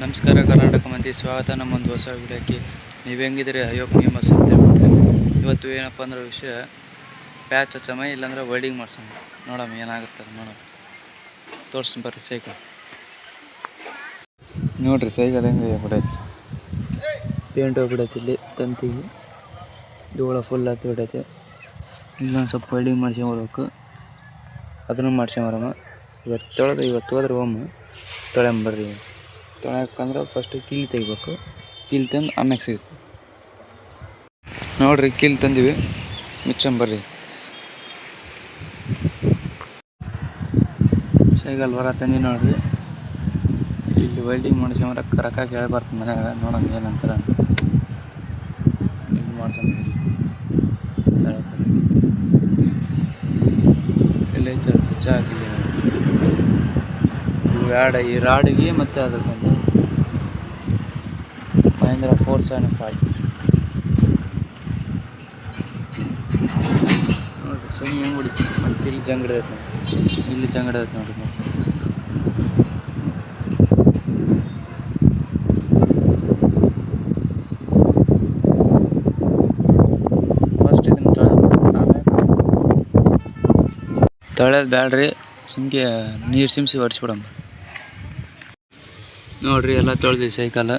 ನಮಸ್ಕಾರ ಕರ್ನಾಟಕ ಮಂದಿ, ಸ್ವಾಗತ ನಮ್ಮೊಂದು ಹೊಸ ವಿಡಿಯೋಕ್ಕೆ. ನೀವು ಹೆಂಗಿದ್ದೀರಿ? ಅಯ್ಯೋಪ್ ನೀವು ಮಸ್ತ್ ಬಿಟ್ರಿ. ಇವತ್ತು ಏನಪ್ಪ ಅಂದ್ರೆ ವಿಷಯ, ಪ್ಯಾಚ್ ಹಚ್ಚಮ್ಮ ಇಲ್ಲಾಂದ್ರೆ ವೈಡಿಂಗ್ ಮಾಡ್ಸಮ್ಮ. ನೋಡಮ್ಮ ಏನಾಗುತ್ತೆ ನೋಡಮ್ಮ. ತೋರಿಸಿ ಬರ್ರಿ ಸೈಕಲ್. ನೋಡಿರಿ ಸೈಕಲ್ ಹೆಂಗೆ ಬಿಡೈತಿ. ಪೇಂಟ್ ಹೋಗ್ಬಿಡೈತಿ ಇಲ್ಲಿ ತಂತಿಗೆ, ಧೂಳ ಫುಲ್ ಹತ್ತಿ ಬಿಡೈತೆ. ಇಲ್ಲೊಂದು ಸ್ವಲ್ಪ ವೈಡಿಂಗ್ ಮಾಡ್ಸ್ಕೊಂಬರ್ಬೇಕು, ಅದನ್ನು ಮಾಡ್ಸ್ಕೊಂಬರಮ್ಮ. ಇವತ್ತು ಹೋದ್ರೆ ಒಮ್ಮೆ ತೊಳೆಂಬರ್ರಿ. ತೊಳೆಯಕ್ಕಂದ್ರೆ ಫಸ್ಟ್ ಕೀಲ್ ತೆಗಿಬೇಕು. ಕೀಲ್ ತಂದು ಆಮ್ಯಾಗ ಸಿಗುತ್ತೆ ನೋಡ್ರಿ. ಕೀಲ್ ತಂದಿವಿ, ಮುಚ್ಚಂಬರ್ರಿ. ಸೈಕಲ್ ಹೊರ ತಂದಿ ನೋಡ್ರಿ. ಇಲ್ಲಿ ವೆಲ್ಡಿಂಗ್ ಮಾಡ್ಸ್ಕೊಂಬರ ಕರಕಾಗಿ ಹೇಳ್ಬಾರ್ದು ಮನ್ಯಾಗ. ನೋಡೋಣ ಏನಂತಾರ. ಇಲ್ಲಿ ಮಾಡ್ಸಂಬರಿ. ಎಲ್ಲೈತೆ ಚಾಕಿಲ್ಲ ಈ ರಾಡಿಗೆ ಮತ್ತು ಅದಕ್ಕೊಂದು ಮಹೇಂದ್ರ 475 ನೋಡಿರಿ. ಸುಮ್ಮನೆ ಹೆಂಗೆ ಹೊಡಿತೀವಿ. ಮತ್ತು ಇಲ್ಲಿ ಜಂಗಡೈತೆ ನೋಡಿ, ಇಲ್ಲಿ ಜಂಗಡೈತೆ ನೋಡಿ. ಫಸ್ಟ್ ಇದನ್ನು ತೊಳೆಯೋದು ಬ್ಯಾಡ್ರಿ, ಸುಮ್ಗೆ ನೀರು ಸಿಮ್ಸಿ ಹೊಡಿಸ್ಬಿಡಮ್ಮ. ನೋಡ್ರಿ ಎಲ್ಲ ತೊಳೆದಿವಿ. ಸೈಕಲ್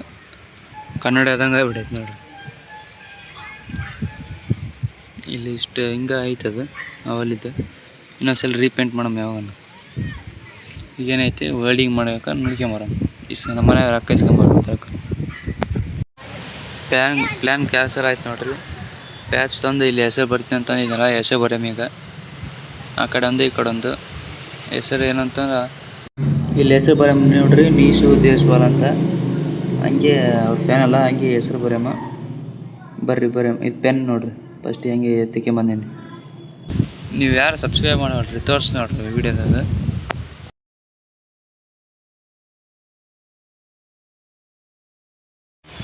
ಕನ್ನಡ ಆದಂಗೆ ಆಗ್ಬಿಡೈತೆ ನೋಡ್ರಿ. ಇಲ್ಲಿ ಇಷ್ಟು ಹಿಂಗೆ ಐತದ ಅವಲ್ಲಿದ್ದು. ಇನ್ನೊಂದ್ಸಲ ರೀಪೇಂಟ್ ಮಾಡಮ್ಮ ಯಾವಾಗ. ಈಗೇನೈತಿ ವೆಲ್ಡಿಂಗ್ ಮಾಡ್ಬೇಕಾದ್ರೆ ನೋಡ್ಕೊಂಬರಮ್ಮ. ನಮ್ಮ ಮನೆಯಾಗ ರೊಕ್ಕ ಇಸ್ಕೊಂಬರ್ಬೇಕು. ಪ್ಲ್ಯಾನ್ ಕ್ಯಾನ್ಸಲ್ ಆಯ್ತು ನೋಡ್ರಿ. ಪ್ಯಾಚ್ ತಂದು ಇಲ್ಲಿ ಹೆಸರು ಬರ್ತೀನಿ ಅಂತಂದಿದ್ದಲ್ಲ, ಹೆಸರು ಬರೆಯಮ್ಮ. ಈಗ ಆ ಕಡೆ ಒಂದು ಈ ಕಡೆ ಒಂದು ಹೆಸರು ಏನಂತಂದ್ರೆ ಇಲ್ಲಿ ಹೆಸರು ಬರೆಯಮ್ಮ ನೋಡ್ರಿ. ನೀಶು ದೇಶ್ಪಾಲ್ ಅಂತ. ಹಂಗೆ ಅವ್ರ ಫ್ಯಾನ್ ಅಲ್ಲ, ಹಂಗೆ ಹೆಸರು ಬರೆಯಮ್ಮ. ಬರ್ರಿ ಇದು ಪೆನ್ ನೋಡ್ರಿ. ಫಸ್ಟ್ ಹೆಂಗೆ ಎತ್ತಿಕೊಂಬಂದೇನಿ. ನೀವು ಯಾರು ಸಬ್ಸ್ಕ್ರೈಬ್ ಮಾಡಿ ನೋಡ್ರಿ, ತೋರಿಸಿ ನೋಡ್ರಿ ವಿಡಿಯೋದಾಗ.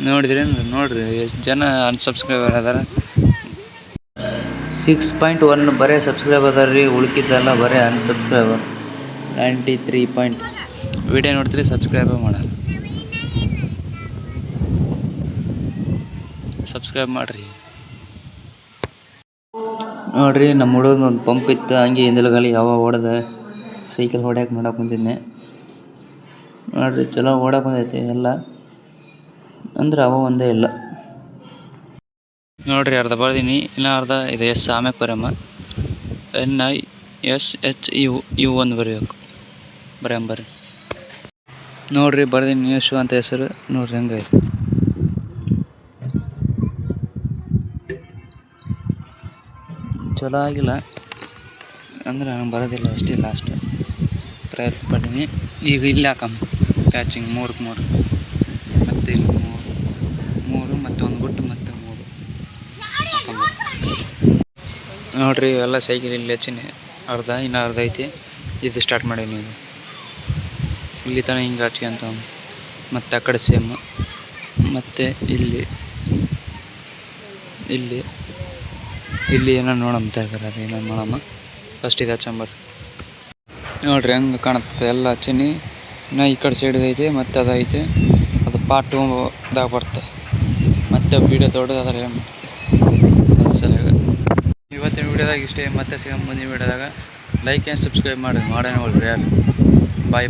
ನೋಡಿದ್ರಿ ನೋಡ್ರಿ ಎಷ್ಟು ಜನ ಅನ್ಸಬ್ಸ್ಕ್ರೈಬರ್ ಅದಾರ. 6.1 ಬರೀ ಸಬ್ಸ್ಕ್ರೈಬ್ ಅದಾರ ರೀ. ಉಳ್ಕಿದ್ದೆಲ್ಲ ಬರೀ ಅನ್ಸಬ್ಸ್ಕ್ರೈಬರ್. 93 ವಿಡಿಯೋ ನೋಡ್ತೀರಿ, ಸಬ್ಸ್ಕ್ರೈಬ್ ಮಾಡಲ್ಲ. ಸಬ್ಸ್ಕ್ರೈಬ್ ಮಾಡಿರಿ. ನೋಡಿರಿ, ನಮ್ಮ ಹುಡುಗನ ಒಂದು ಪಂಪ್ ಇತ್ತು, ಹಂಗೆ ಹಿಂದಲಗಾಲಿ ಯಾವ ಹೊಡೆದ ಸೈಕಲ್ ಹೊಡ್ಯಾಕೆ ಮಾಡಕ್ಕೆ ಬಂದಿದ್ದೆ ನೋಡಿರಿ. ಚಲೋ ಓಡಕ್ಕೆ ಬಂದೈತೆ ಎಲ್ಲ, ಅಂದ್ರೆ ಅವ ಒಂದೇ ಇಲ್ಲ ನೋಡಿರಿ. ಅರ್ಧ ಬರ್ದೀನಿ, ಇನ್ನೂ ಅರ್ಧ ಇದೆ. ಎಸ್ ಆಮ್ಯಾಕೆ ಬರಮ್ಮ. NISHU ಒಂದು ಬರೀಬೇಕು. ಬರ್ರಿ ನೋಡಿರಿ. ಬರ್ದೀನಿ ನೀಶು ಅಂತ ಹೆಸರು. ನೋಡ್ರಿ ಹೆಂಗೆ ಚಲೋ ಆಗಿಲ್ಲ ಅಂದ್ರೆ ನಂಗೆ ಬರೋದಿಲ್ಲ ಅಷ್ಟೇ. ಲಾಸ್ಟ್ ಪ್ರಯತ್ನ ಪಡ್ತೀನಿ. ಈಗ ಇಲ್ಲಿ ಹಾಕಮ್ಮ ಪ್ಯಾಚಿಂಗ್ 3 ಮತ್ತು ಇಲ್ಲಿ 3 ಮತ್ತು ಒಂದು ಬಿಟ್ಟು ಮತ್ತೆ 3 ಹಾಕಮ್ಮ. ನೋಡಿರಿ ಎಲ್ಲ ಸೈಕಲ್ ಇಲ್ಲಿ ಹಚ್ಚಿನಿ. ಅರ್ಧ ಇನ್ನೂ ಅರ್ಧ ಐತಿ. ಇದು ಸ್ಟಾರ್ಟ್ ಮಾಡೀನಿ. ನೀವು ಇಲ್ಲಿ ತನಕ ಹಿಂಗೆ ಹಚ್ಕೊಂತ ಮತ್ತು ಆ ಕಡೆ ಸೇಮ್. ಮತ್ತು ಇಲ್ಲಿ ಏನೋ ನೋಡಮ್ಮ ತೆಗ್ದಾರೆ. ಅದು ಏನೋ ನೋಡಮ್ಮ. ಫಸ್ಟ್ ಇದು ಹಚ್ಚಂಬರ್ರಿ. ನೋಡಿರಿ ಹೆಂಗೆ ಕಾಣುತ್ತೆ. ಎಲ್ಲ ಹಚ್ಚೀನಿ. ಇನ್ನು ಈ ಕಡೆ ಸೈಡ್ ಐತೆ ಮತ್ತು ಅದೈತೆ. ಅದು ಪಾರ್ಟ್ 2ದಾಗ ಬರುತ್ತೆ. ಮತ್ತೆ ವೀಡಿಯೋ ದೊಡ್ಡದಾದ್ರೆ ಏನು ಮಾಡ್ತೀವಿ ಸಲ. ಇವತ್ತಿನ ವೀಡಿಯೋದಾಗ ಇಷ್ಟೇ. ಮತ್ತೆ ಸಿಗೋ ಮುಂದಿನ ವೀಡಿಯೋದಾಗ ಲೈಕ್ ಆ್ಯಂಡ್ ಸಬ್ಸ್ಕ್ರೈಬ್ ಮಾಡೋಣ ಯಾರು. ಬಾಯ್.